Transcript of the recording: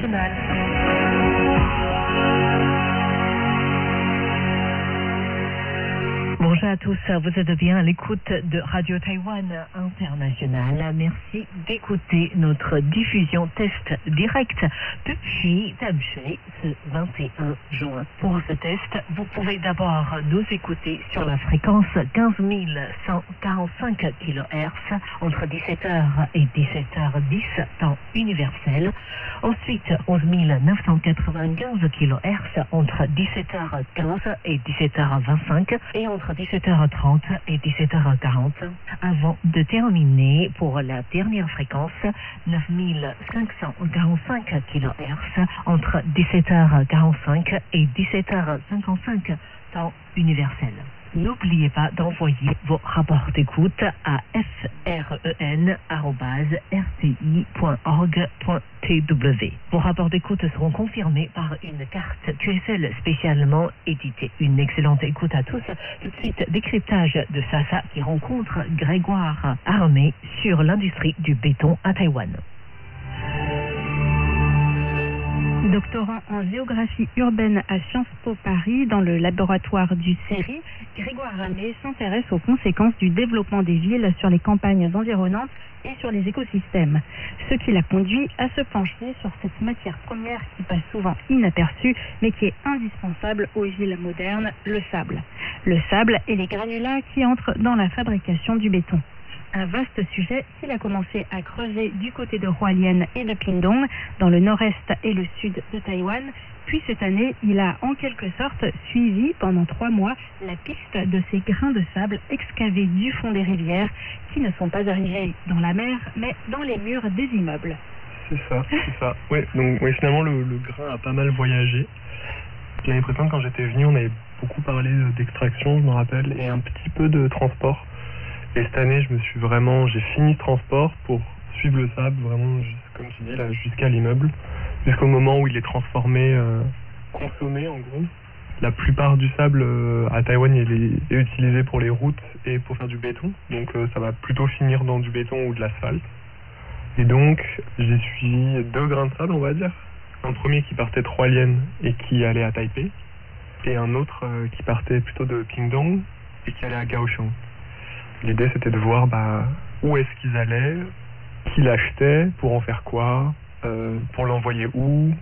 internationale. Bonjour à tous, vous êtes bien à l'écoute de Radio Taïwan International. Merci d'écouter notre diffusion test direct depuis Taipei ce 21 juin. Pour ce test, vous pouvez d'abord nous écouter sur la fréquence 15 145 kHz entre 17h et 17h10 temps universel. Ensuite, 11 995 kHz entre 17h15 et 17h25 et entre 17h30 et 17h40 avant de terminer pour la dernière fréquence 9545 kHz entre 17h45 et 17h55 temps universel. N'oubliez pas d'envoyer vos rapports d'écoute à fren@rti.org.tw. Vos rapports d'écoute seront confirmés par une carte QSL spécialement éditée. Une excellente écoute à tous. Tout de suite, décryptage de Sasa qui rencontre Grégoire Armé sur l'industrie du béton à Taïwan. Doctorant en géographie urbaine à Sciences Po Paris dans le laboratoire du CERI, Grégoire Armé s'intéresse aux conséquences du développement des villes sur les campagnes environnantes et sur les écosystèmes. Ce qui l'a conduit à se pencher sur cette matière première qui passe souvent inaperçue mais qui est indispensable aux villes modernes, le sable. Le sable et les granulats qui entrent dans la fabrication du béton. Un vaste sujet qu'il a commencé à creuser du côté de Hualien et de Pingtung, dans le nord-est et le sud de Taïwan. Puis cette année, il a en quelque sorte suivi pendant 3 mois la piste de ces grains de sable excavés du fond des rivières qui ne sont pas arrivés dans la mer, mais dans les murs des immeubles. C'est ça. Oui, donc finalement, le grain a pas mal voyagé. L'année précédente, quand j'étais venu, on avait beaucoup parlé d'extraction, je me rappelle, et un petit peu de transport. Et cette année, j'ai fini ce transport pour suivre le sable, vraiment, comme tu dis, là, jusqu'à l'immeuble, jusqu'au moment où il est transformé, consommé en gros. La plupart du sable à Taïwan, il est utilisé pour les routes et pour faire du béton, donc ça va plutôt finir dans du béton ou de l'asphalte. Et donc, j'ai suivi 2 grains de sable, on va dire. Un premier qui partait de Hualien et qui allait à Taipei, et un autre qui partait plutôt de Pingtung et qui allait à Kaohsiung. L'idée, c'était de voir où est-ce qu'ils allaient, qui l'achetaient, pour en faire quoi, pour l'envoyer où,